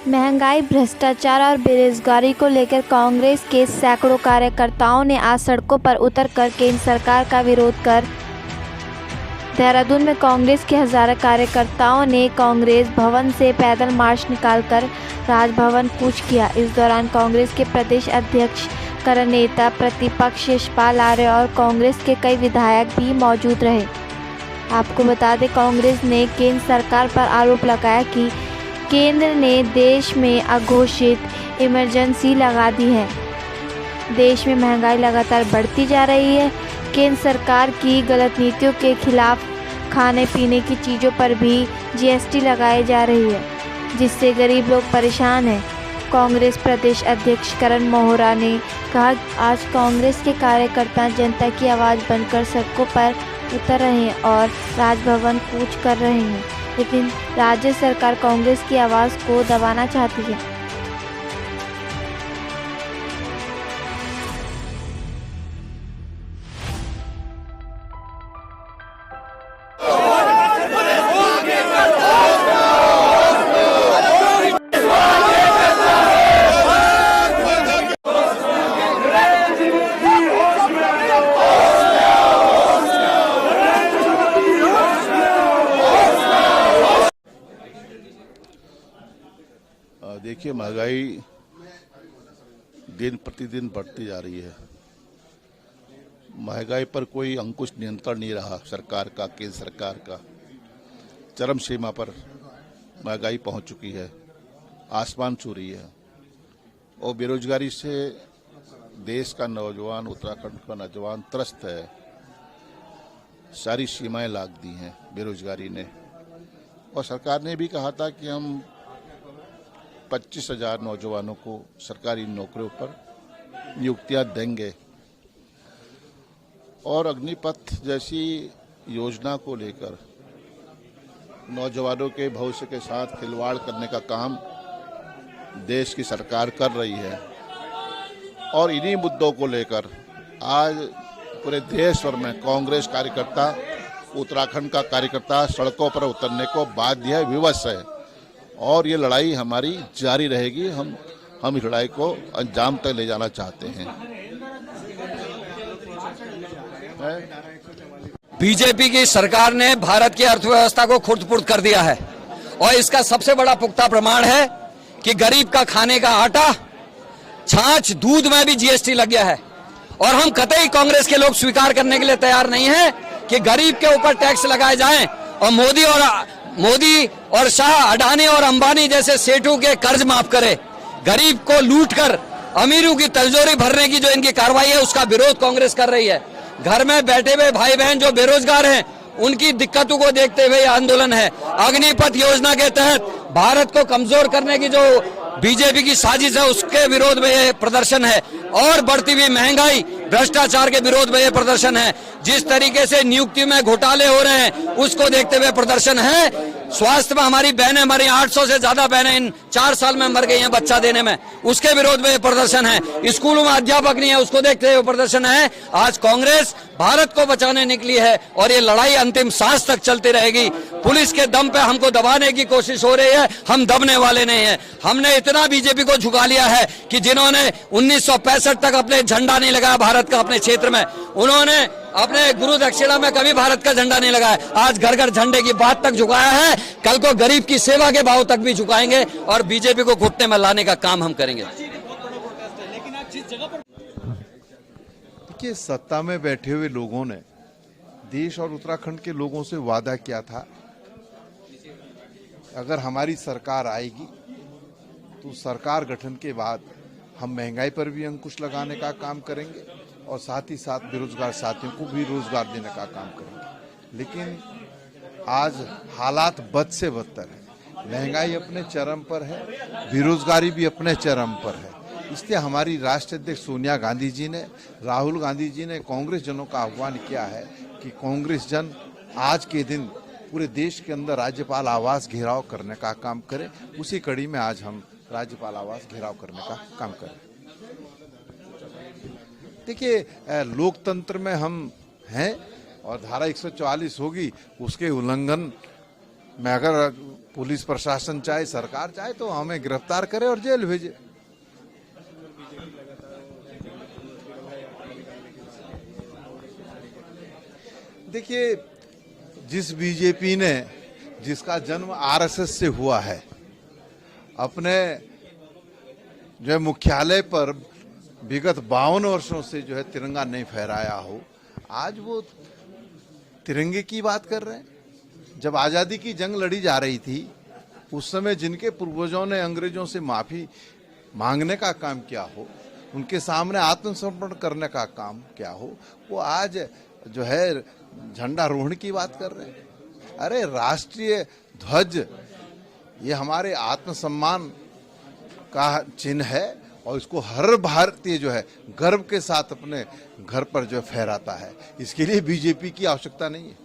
महंगाई, भ्रष्टाचार और बेरोजगारी को लेकर कांग्रेस के सैकड़ों कार्यकर्ताओं ने आज सड़कों पर उतरकर केंद्र सरकार का विरोध कर देहरादून में कांग्रेस के हजारों कार्यकर्ताओं ने कांग्रेस भवन से पैदल मार्च निकालकर राजभवन कूच किया। इस दौरान कांग्रेस के प्रदेश अध्यक्ष, करण नेता प्रतिपक्ष यशपाल आर्य और कांग्रेस के कई विधायक भी मौजूद रहे। आपको बता दें, कांग्रेस ने केंद्र सरकार पर आरोप लगाया कि केंद्र ने देश में अघोषित इमरजेंसी लगा दी है। देश में महंगाई लगातार बढ़ती जा रही है। केंद्र सरकार की गलत नीतियों के खिलाफ खाने पीने की चीज़ों पर भी जीएसटी लगाई जा रही है, जिससे गरीब लोग परेशान हैं। कांग्रेस प्रदेश अध्यक्ष करण मोहरा ने कहा, आज कांग्रेस के कार्यकर्ता जनता की आवाज़ बनकर सड़कों पर उतर रहे हैं और राजभवन कूच कर रहे हैं, लेकिन राज्य सरकार कांग्रेस की आवाज़ को दबाना चाहती है। देखिए, महंगाई दिन प्रतिदिन बढ़ती जा रही है। महंगाई पर कोई अंकुश नियंत्रण नहीं रहा सरकार का, केंद्र सरकार का। चरम सीमा पर महंगाई पहुंच चुकी है, आसमान छू रही है। और बेरोजगारी से देश का नौजवान, उत्तराखंड का नौजवान त्रस्त है। सारी सीमाएं लाग दी हैं बेरोजगारी ने। और सरकार ने भी कहा था कि हम 25,000 नौजवानों को सरकारी नौकरियों पर नियुक्तियां देंगे। और अग्निपथ जैसी योजना को लेकर नौजवानों के भविष्य के साथ खिलवाड़ करने का काम देश की सरकार कर रही है। और इन्हीं मुद्दों को लेकर आज पूरे देश भर में कांग्रेस कार्यकर्ता, उत्तराखंड का कार्यकर्ता सड़कों पर उतरने को बाध्य है, विवश है। और ये लड़ाई हमारी जारी रहेगी। हम इस लड़ाई को अंजाम तक ले जाना चाहते हैं। बीजेपी की सरकार ने भारत की अर्थव्यवस्था को खुर्द-पुर्द कर दिया है और इसका सबसे बड़ा पुख्ता प्रमाण है कि गरीब का खाने का आटा, छाछ, दूध में भी जीएसटी लग गया है। और हम कतई कांग्रेस के लोग स्वीकार करने के लिए तैयार नहीं है कि गरीब के ऊपर टैक्स लगाए जाएं और मोदी और शाह, अडानी और अंबानी जैसे सेठों के कर्ज माफ करे। गरीब को लूटकर अमीरों की तिजोरी भरने की जो इनकी कार्रवाई है, उसका विरोध कांग्रेस कर रही है। घर में बैठे हुए भाई बहन जो बेरोजगार हैं, उनकी दिक्कतों को देखते हुए आंदोलन है। अग्निपथ योजना के तहत भारत को कमजोर करने की जो बीजेपी की साजिश है, उसके विरोध में यह प्रदर्शन है। और बढ़ती हुई महंगाई, भ्रष्टाचार के विरोध में यह प्रदर्शन है। जिस तरीके से नियुक्ति में घोटाले हो रहे हैं, उसको देखते हुए प्रदर्शन है। स्वास्थ्य में हमारी बहनें मरी, 800 से ज्यादा बहनें इन 4 साल में मर गई हैं बच्चा देने में, उसके विरोध में प्रदर्शन है। स्कूलों में अध्यापक नहीं है, उसको देखते हुए प्रदर्शन है। आज कांग्रेस भारत को बचाने निकली है और ये लड़ाई अंतिम सांस तक चलती रहेगी। पुलिस के दम पे हमको दबाने की कोशिश हो रही है, हम दबने वाले नहीं है। हमने इतना बीजेपी को झुका लिया है कि जिन्होंने 1965 तक अपने झंडा नहीं लगाया भारत का अपने क्षेत्र में, उन्होंने अपने गुरु दक्षिणा में कभी भारत का झंडा नहीं लगाया। आज घर घर झंडे की बात तक झुकाया है, कल को गरीब की सेवा के भाव तक भी झुकाएंगे और बीजेपी को घुटने में लाने का काम हम करेंगे। देखिए, सत्ता में बैठे हुए लोगों ने देश और उत्तराखंड के लोगों से वादा किया था, अगर हमारी सरकार आएगी तो सरकार गठन के बाद हम महंगाई पर भी अंकुश लगाने का काम करेंगे और साथ ही साथ बेरोजगार साथियों को भी रोजगार देने का काम करेंगे। लेकिन आज हालात बद से बदतर है। महंगाई अपने चरम पर है, बेरोजगारी भी अपने चरम पर है। इसलिए हमारी राष्ट्रीय अध्यक्ष सोनिया गांधी जी ने, राहुल गांधी जी ने कांग्रेस जनों का आह्वान किया है कि कांग्रेस जन आज के दिन पूरे देश के अंदर राज्यपाल आवास घेराव करने का काम करें। उसी कड़ी में आज हम राज्यपाल आवास घेराव करने का काम करें। देखिए, लोकतंत्र में हम हैं और धारा 144 होगी, उसके उल्लंघन में अगर पुलिस प्रशासन चाहे, सरकार चाहे तो हमें गिरफ्तार करे और जेल भेजे। देखिए, जिस बीजेपी ने, जिसका जन्म आरएसएस से हुआ है, अपने जो है मुख्यालय पर विगत 52 वर्षों से जो है तिरंगा नहीं फहराया हो, आज वो तिरंगे की बात कर रहे हैं। जब आजादी की जंग लड़ी जा रही थी, उस समय जिनके पूर्वजों ने अंग्रेजों से माफी मांगने का काम किया हो, उनके सामने आत्मसमर्पण करने का काम क्या हो, वो आज जो है झंडारोहण की बात कर रहे हैं। अरे राष्ट्रीय ध्वज ये हमारे आत्मसम्मान का चिन्ह है और इसको हर भारतीय जो है गर्व के साथ अपने घर पर जो फहराता है। इसके लिए बीजेपी की आवश्यकता नहीं है।